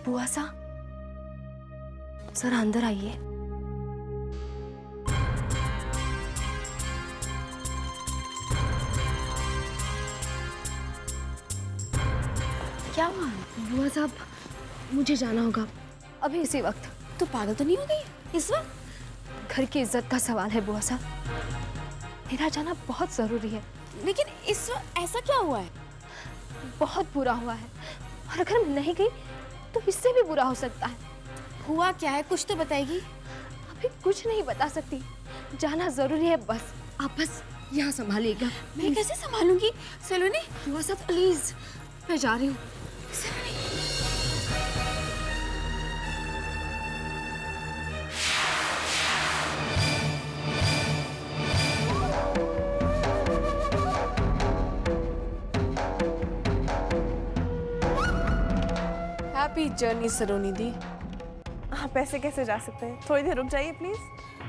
बुआ सा, जरा अंदर आइए। क्या हुआ? बुआ साहब, मुझे जाना होगा अभी इसी वक्त। तो पागल तो नहीं हो गई इस वक्त? घर की इज्जत का सवाल है बुआ साहब, मेरा जाना बहुत जरूरी है। लेकिन इस वक्त ऐसा क्या हुआ है? बहुत बुरा हुआ है, और अगर मैं नहीं गई तो इससे भी बुरा हो सकता है। हुआ क्या है, कुछ तो बताएगी। अभी कुछ नहीं बता सकती, जाना जरूरी है बस। आप बस यहाँ संभालिएगा। मैं कैसे संभालूंगी सलोनी? बुआ साहब प्लीज, मैं जा रही हूँ। हैप्पी जर्नी सलोनी दी। आप ऐसे कैसे जा सकते हैं? थोड़ी देर रुक जाइए प्लीज।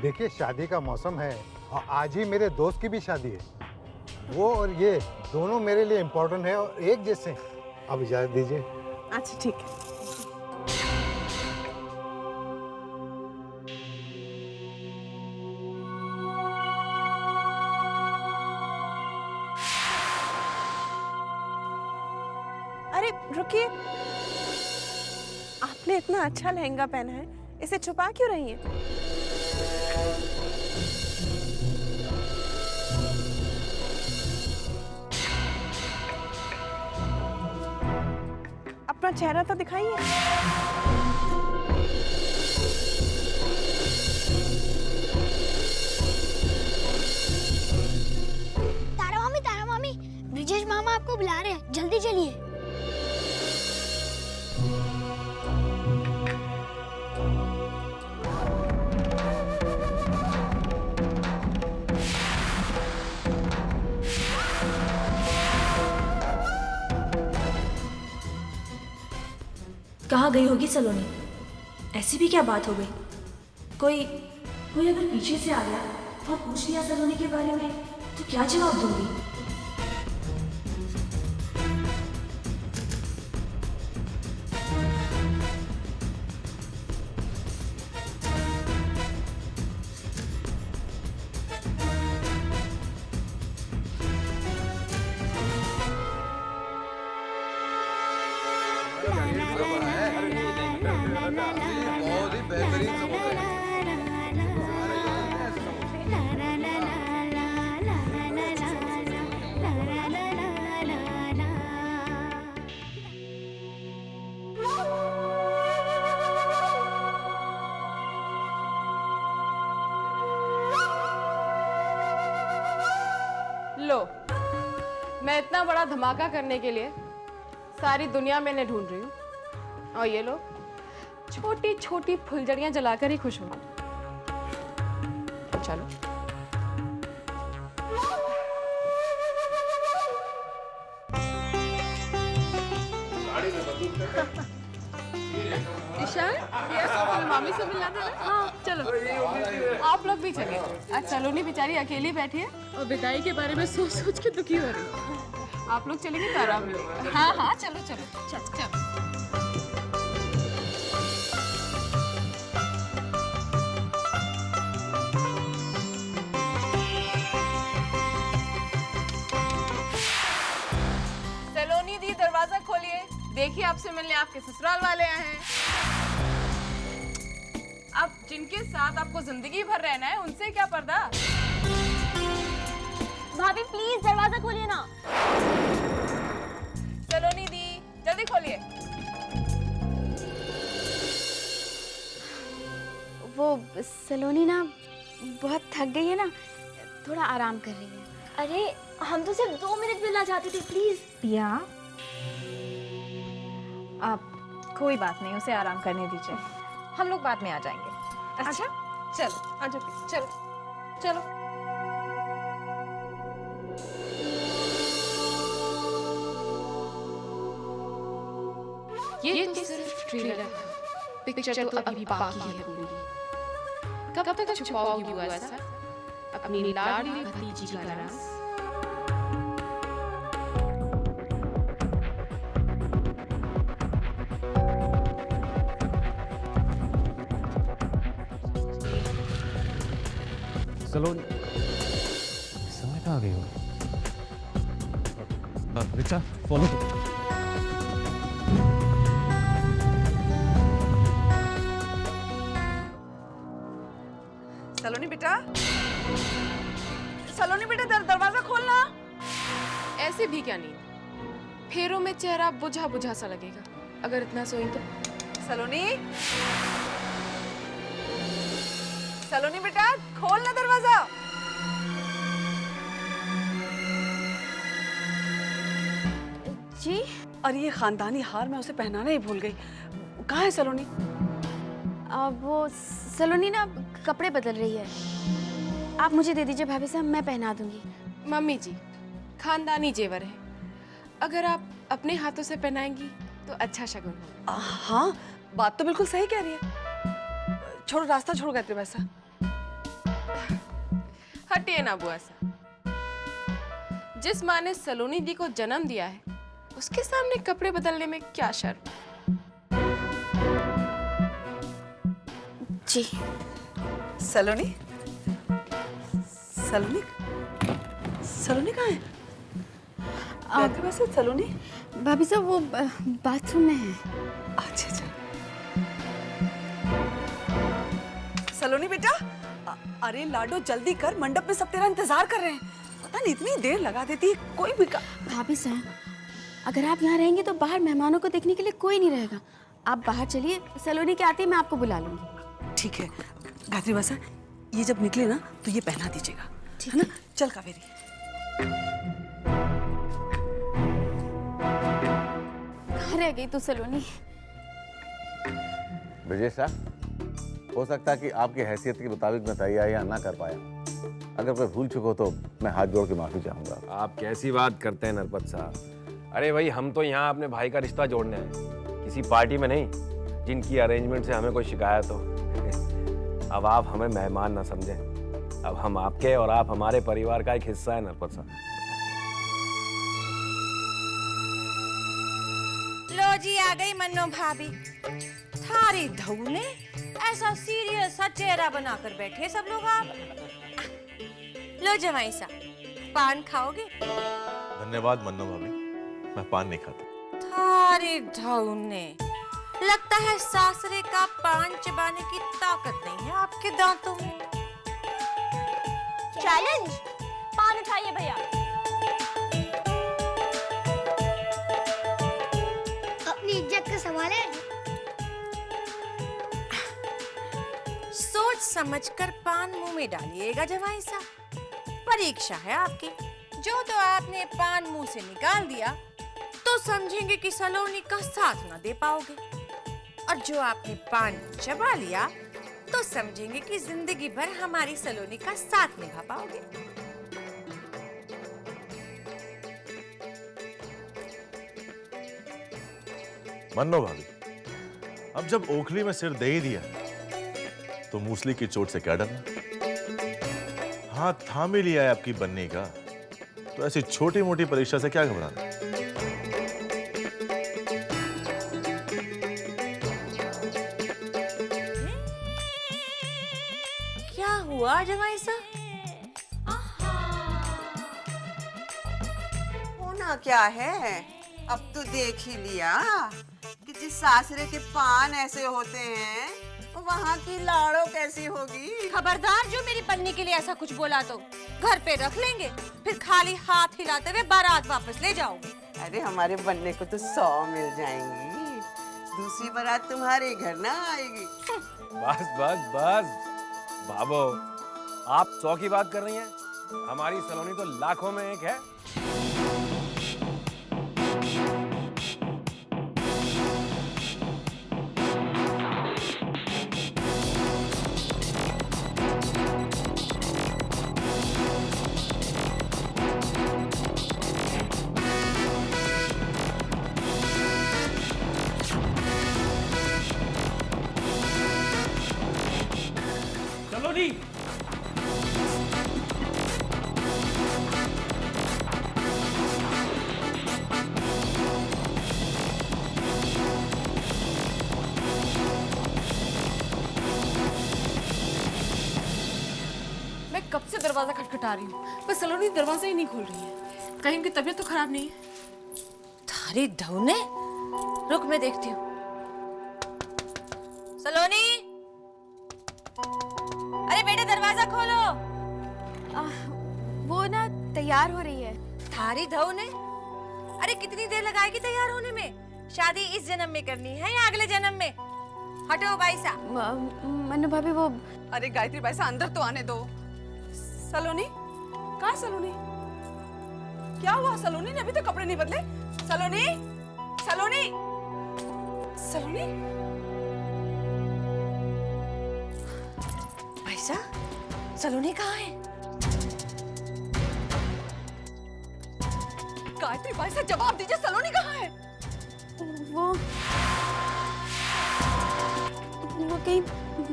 देखिए, शादी का मौसम है और आज ही मेरे दोस्त की भी शादी है। वो और ये दोनों मेरे लिए इम्पोर्टेंट है और एक जैसे। अब इजाजत दीजिए। अच्छा ठीक है। अरे रुकिए, आपने इतना अच्छा लहंगा पहना है, इसे छुपा क्यों रही हैं? अपना चेहरा तो दिखाइए। तारा मामी, ब्रिजेश मामा आपको बुला रहे हैं, जल्दी चलिए। कहाँ गई होगी सलोनी? ऐसी भी क्या बात हो गई? कोई अगर पीछे से आ गया और पूछ लिया सलोनी के बारे में तो क्या जवाब दूंगी? बहुत ही बेहतरीन समोसा है। लो, मैं इतना बड़ा धमाका करने के लिए सारी दुनिया में इन्हें ढूंढ रही हूँ, और ये लोग छोटी छोटी फुलझड़ियां जलाकर ही खुश हो। चलो। ईशान, मामी से मिलना था ना? हाँ, चलो। आप लोग भी चलिए। आज सलोनी बेचारी अकेली बैठी है और विदाई के बारे में सोच सोच के दुखी हो रही है। आप लोग चलेंगे तो आराम मिलेगा। हाँ हाँ, चलो चलो चलो चलो। सलोनी दी, दरवाजा खोलिए। देखिए, आपसे मिलने आपके ससुराल वाले आए हैं। अब जिनके साथ आपको जिंदगी भर रहना है उनसे क्या पर्दा। भाभी प्लीज दरवाजा खोलिए ना। सलोनी दी, जल्दी खोलिए। वो सलोनी ना बहुत थक गई है ना, थोड़ा आराम कर रही है। अरे हम तो सिर्फ 2 मिनट मिलना चाहते थे, प्लीज। पिया, आप कोई बात नहीं, उसे आराम करने दीजिए, हम लोग बाद में आ जाएंगे। अच्छा, चलो आजा, चलो चलो। ये तो सिर्फ ट्रेलर है, पिक्चर तो अभी बाकी है पूरी। कब तक छुपाओगी वो ऐसा अपनी लाडली भतीजी का राज? सलोनी समय कहाँ गई हो? रिचा फॉलो। सलोनी बेटा, सलोनी बेटा, दरवाजा खोलना। ऐसे भी क्या नींद, फेरों में चेहरा बुझा बुझा सा लगेगा अगर इतना सोई तो। सलोनी, सलोनी बेटा, खोलना दरवाजा। जी और ये खानदानी हार मैं उसे पहनाना ही भूल गई। कहाँ है सलोनी? वो सलोनी ना कपड़े बदल रही है। आप मुझे दे दीजिए भाभी साहब, मैं पहना दूंगी। मम्मी जी, खानदानी जेवर है, अगर आप अपने हाथों से पहनाएंगी तो अच्छा शगुन होगा। हाँ, बात तो बिल्कुल सही कह रही है। छोड़ो, रास्ता छोड़ गए वैसा। हटिए ना बुआ सा, जिस माँ ने सलोनी दी को जन्म दिया है उसके सामने कपड़े बदलने में क्या शर्म। जी सलोनी, सलोनी, सलोनी कहाँ है? आपके पास है सलोनी? भाभी साहब वो बाथरूम में है। अच्छा अच्छा। सलोनी बेटा, अरे लाडो जल्दी कर, मंडप में सब तेरा इंतजार कर रहे हैं। पता नहीं इतनी देर लगा देती है कोई भी भाभी साहब, अगर आप यहाँ रहेंगे तो बाहर मेहमानों को देखने के लिए कोई नहीं रहेगा। आप बाहर चलिए, सलोनी के आते ही मैं आपको बुला लूंगी। ठीक है गायत्री बसा, ये जब निकले ना तो ये पहना दीजिएगा, है ना? चल कावेरी। कहाँ रह गई तू सलोनी? ब्रिजेश साहब, हो सकता है कि आपकी हैसियत के मुताबिक मैं तैयार या ना कर पाया। अगर कोई भूल चुको तो मैं हाथ जोड़ के माफी चाहूंगा। आप कैसी बात करते हैं नरपत साहब? अरे भाई, हम तो यहाँ अपने भाई का रिश्ता जोड़ने आए, किसी पार्टी में नहीं जिनकी अरेंजमेंट से हमें कोई शिकायत हो। अब आप हमें मेहमान ना समझें, अब हम आपके और आप हमारे परिवार का एक हिस्सा है नरपत साहब। लो जी, आ गई मन्नो भाभी। थारी धौले ऐसा सीरियस सा चेहरा बनाकर बैठे सब लोग। आप लो जमाई साहब, पान खाओगे? धन्यवाद मन्नो भाभी, मैं पान नहीं खाता। थारी धौने, लगता है सासरे का पान चबाने की ताकत नहीं है आपके दांतों में। चैलेंज, पान उठाइए भैया। अपनी इज्जत का सवाल है। सोच समझकर पान मुंह में डालिएगा जमाई साहब, परीक्षा है आपकी। जो तो आपने पान मुंह से निकाल दिया तो समझेंगे कि सलोनी का साथ ना दे पाओगे, और जो आपने पान चबा लिया तो समझेंगे कि जिंदगी भर हमारी सलोनी का साथ निभा पाओगे। मन्नो भाभी, अब जब ओखली में सिर दे ही दिया तो मूसली की चोट से क्या डरना? हाथ थाम ही लिया है आपकी बनने का, तो ऐसी छोटी मोटी परीक्षा से क्या घबराना? क्या हुआ जमाई साहब? होना क्या है, अब तो देख ही लिया कि जिस सासरे के पान ऐसे होते हैं वहाँ की लाड़ो कैसी होगी। खबरदार, जो मेरी पन्नी के लिए ऐसा कुछ बोला तो घर पे रख लेंगे, फिर खाली हाथ हिलाते हुए बारात वापस ले जाओगे। अरे हमारे बनने को तो 100 मिल जाएंगी, दूसरी बारात तुम्हारे घर ना आएगी। बस बस बस बाबो, आप 100 की बात कर रही हैं, हमारी सलोनी तो लाखों में एक है। सलोनी, मैं कब से दरवाजा खटखटा रही हूँ, पर सलोनी दरवाजा ही नहीं खोल रही है। कहीं उनकी तबीयत तो खराब नहीं है? थारी ढौने, रुक मैं देखती हूँ। सलोनी, अरे बेटे दरवाजा खोलो। वो ना तैयार हो रही है। थारी ढौने, अरे कितनी देर लगाएगी तैयार होने में? शादी इस जन्म में करनी है या अगले जन्म में? हटो बाईसा। मन्नू भाभी वो। अरे गायत्री बाईसा अंदर तो आने दो। सलोनी, कहाँ सलोनी? क्या हुआ? सलोनी ने अभी तो कपड़े नहीं बदले। सलोनी, सलोनी, सलोनी। बाईसा, सलोनी कहाँ है? गायत्री बाईसा जवाब दीजिए, सलोनी कहाँ है? वो कहीं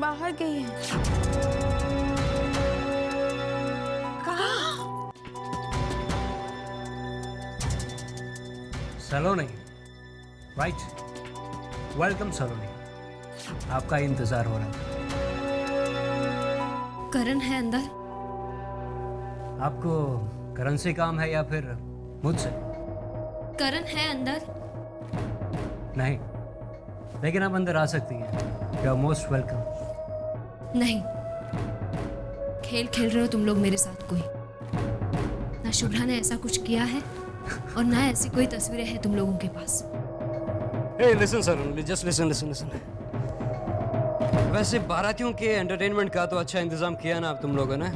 बाहर गई है। कहाँ? सलोनी, राइट। वेलकम सलोनी, आपका इंतजार हो रहा है। करण है अंदर? आपको करण से काम है या फिर मुझसे? करण है अंदर? नहीं, लेकिन आप अंदर आ सकती हैं। You are most welcome. नहीं, खेल खेल रहे हो तुम लोग मेरे साथ कोई। ना शुभ्रा ने ऐसा कुछ किया है और ना ऐसी कोई तस्वीरें हैं तुम लोगों के पास। Hey, listen सलोनी, just listen. वैसे बारातियों के एंटरटेनमेंट का तो अच्छा इंतजाम किया ना आप तुम लोगों ने?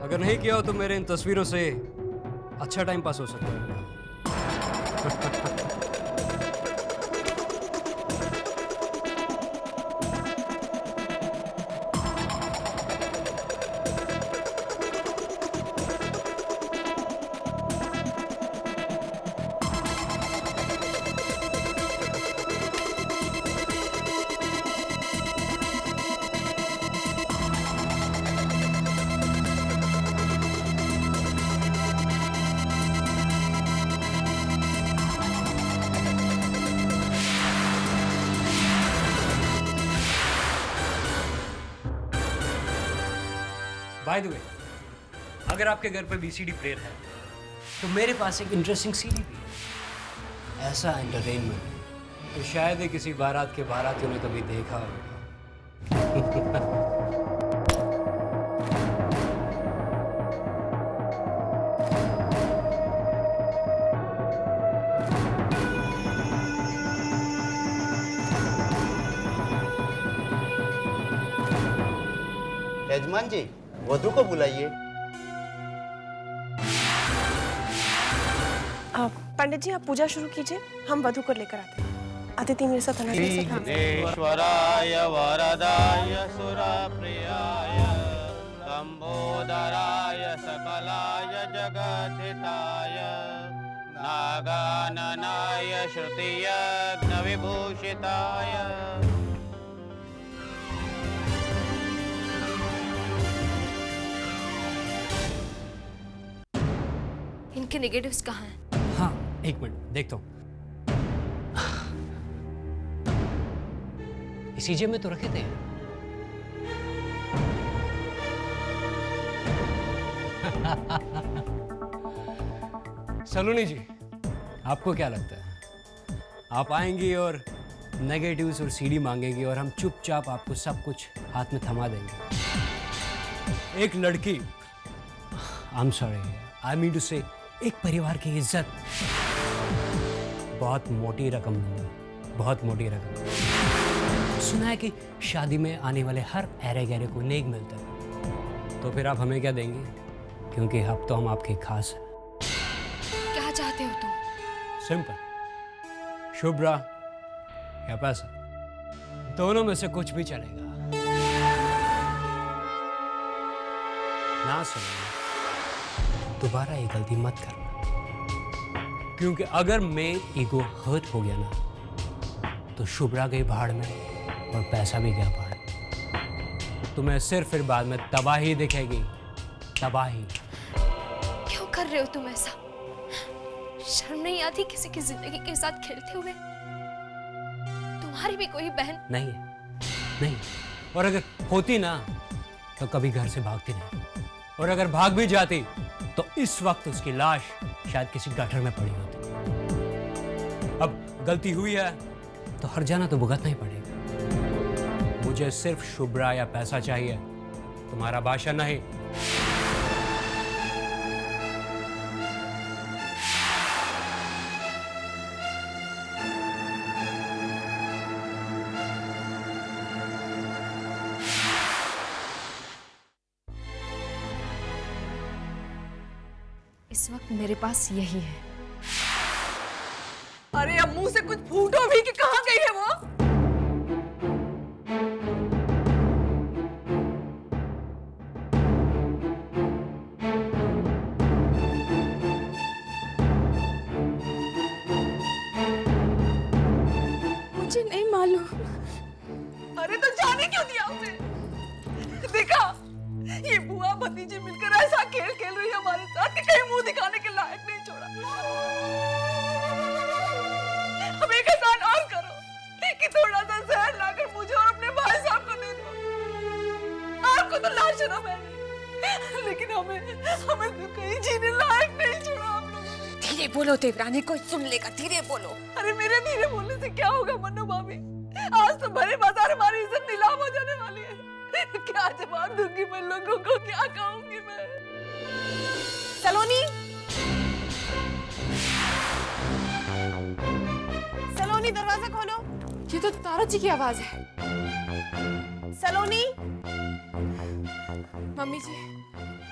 अगर नहीं किया हो तो मेरे इन तस्वीरों से अच्छा टाइम पास हो सकता है। बाय द वे, अगर आपके घर पे वीसीडी प्लेयर है तो मेरे पास एक इंटरेस्टिंग सीडी भी है। ऐसा एंटरटेनमेंट तो शायद ही किसी बारात के बारातियों ने कभी देखा होगा। यजमान जी, वधू को बुलाइए। पंडित जी, आप पूजा शुरू कीजिए, हम वधू को लेकर आते हैं। अदिति मेरे साथ आना। विघ्नेश्वराय वरदाय सुरप्रियाय लंबोदराय सकलाय जगद्धिताय नागाननाय श्रुतियज्ञ विभूषिताय इनके नेगेटिव्स कहाँ हैं? हाँ, एक मिनट देखता हूँ। इसी जेब में तो रखे थे। सलोनी जी, आपको क्या लगता है आप आएंगी और नेगेटिव्स और सीडी मांगेंगी और हम चुपचाप आपको सब कुछ हाथ में थमा देंगे? एक लड़की, I am sorry, I mean to say एक परिवार की इज्जत बहुत मोटी रकम दूंगा, बहुत मोटी रकम। सुना है कि शादी में आने वाले हर ऐरे गहरे को नेक मिलता है, तो फिर आप हमें क्या देंगे? क्योंकि अब तो हम आपके खास हैं। क्या चाहते हो तुम? सिंपल, शुभ्रा या पैसा, दोनों में से कुछ भी चलेगा। ना सुनो, दोबारा ये गलती मत करना, क्योंकि अगर मैं ईगो हर्ट हो गया ना तो शुभ्रा गई भाड़ में और पैसा भी गया भाड़ में। तुम्हें सिर्फ फिर बाद में तबाही दिखेगी, तबाही। क्यों कर रहे हो तुम ऐसा? शर्म नहीं आती किसी की जिंदगी के साथ खेलते हुए? तुम्हारी भी कोई बहन नहीं है, नहीं। और अगर होती ना तो कभी घर से भागती नहीं, और अगर भाग भी जाती तो इस वक्त उसकी लाश शायद किसी गटर में पड़ी होती। अब गलती हुई है तो हर्जाना तो भुगतना ही पड़ेगा। मुझे सिर्फ शुभ्रा या पैसा चाहिए, तुम्हारा भाषण नहीं। इस वक्त मेरे पास यही है। अरे अब मुंह से कुछ फूटो भी कि कहाँ गई है वो? मुझे नहीं मालूम। अरे तो जाने क्यों दिया उसे? देखा, ये बुआ भतीजी मिलकर ऐसा खेल खेल रही है हमारे साथ कि कहीं मुंह दिखाने के लायक नहीं छोड़ा। अब एक एहसान और करो कि थोड़ा सा जहर लाकर मुझे और अपने भाई साहब को दे दो। आपको तो लाशरम है, लेकिन हमें तो कहीं जीने लायक नहीं छोड़ा आप लोगों। धीरे बोलो देवरानी, कोई सुन लेगा, धीरे बोलो। अरे मेरे धीरे बोलने से क्या होगा मन्नू भाभी? आज तो भरे बाजार हमारी इज्जत नीलाम हो जाने वाली है। क्या जवाब दूंगी मैं लोगों को, क्या कहूंगी मैं? सलोनी, सलोनी दरवाजा खोलो। ये तो तारा जी की आवाज है। सलोनी। मम्मी जी,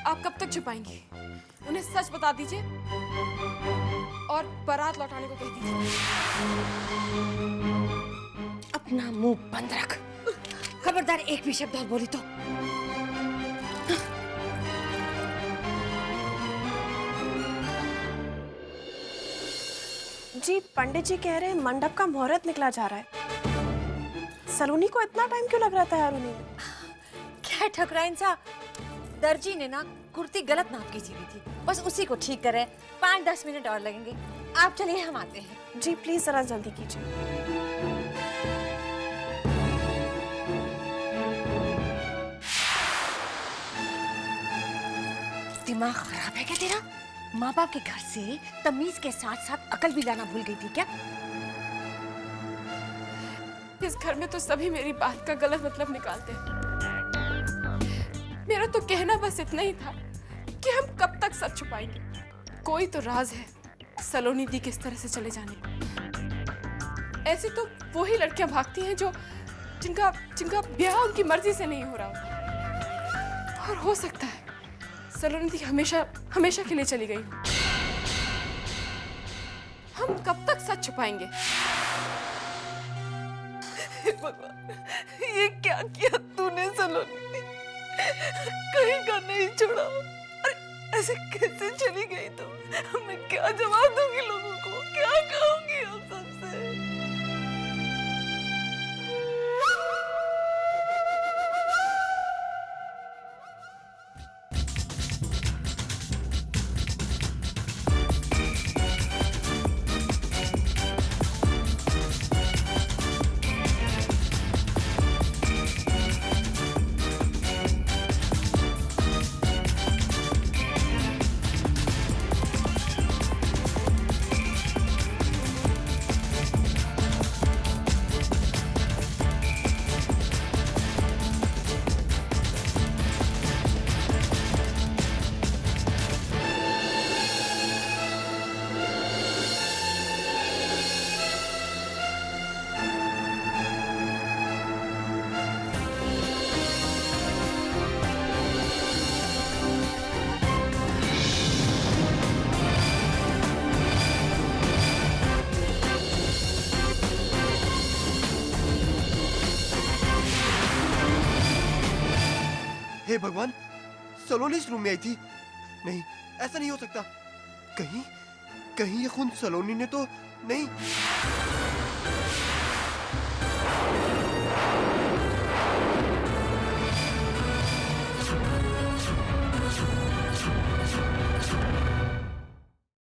आप कब तक छुपाएंगी? उन्हें सच बता दीजिए और बारात लौटाने को कह दीजिए। अपना मुंह बंद रख, खबरदार एक भी शब्द और बोली तो। जी पंडित जी कह रहे हैं मंडप का मुहूर्त निकला जा रहा है। सलोनी को इतना टाइम क्यों लग रहा था यारुनी में? क्या ठकराइन सा, दर्जी ने ना कुर्ती गलत नाप की सीधी थी, बस उसी को ठीक करे। 5-10 मिनट और लगेंगे। आप चलिए, हम आते हैं। जी प्लीज जरा जल्दी कीजिए। दिमाग खराब है क्या तेरा? माँ बाप के घर से तमीज के साथ साथ अकल भी लाना भूल गई थी क्या? इस घर में तो सभी मेरी बात का गलत मतलब निकालते हैं। मेरा तो कहना बस इतना ही था कि हम कब तक सच छुपाएंगे। कोई तो राज है सलोनी दी किस तरह से चले जाने का। ऐसी तो वही लड़कियां भागती हैं जो जिनका ब्याह उनकी मर्जी से नहीं हो रहा होता। और हो सकता है सलोनी दी हमेशा के लिए चली गई। हम कब तक सच छुपाएंगे? भगवान, ये क्या किया तूने सलोनी? कहीं का नहीं छोड़ा। अरे ऐसे कैसे चली गई तुम? मैं क्या जवाब दूंगी लोगों को? क्या कहूंगी हम सबसे? हे भगवान, सलोनी इस रूम में आई थी। नहीं, ऐसा नहीं हो सकता। कहीं ये खून सलोनी ने तो नहीं।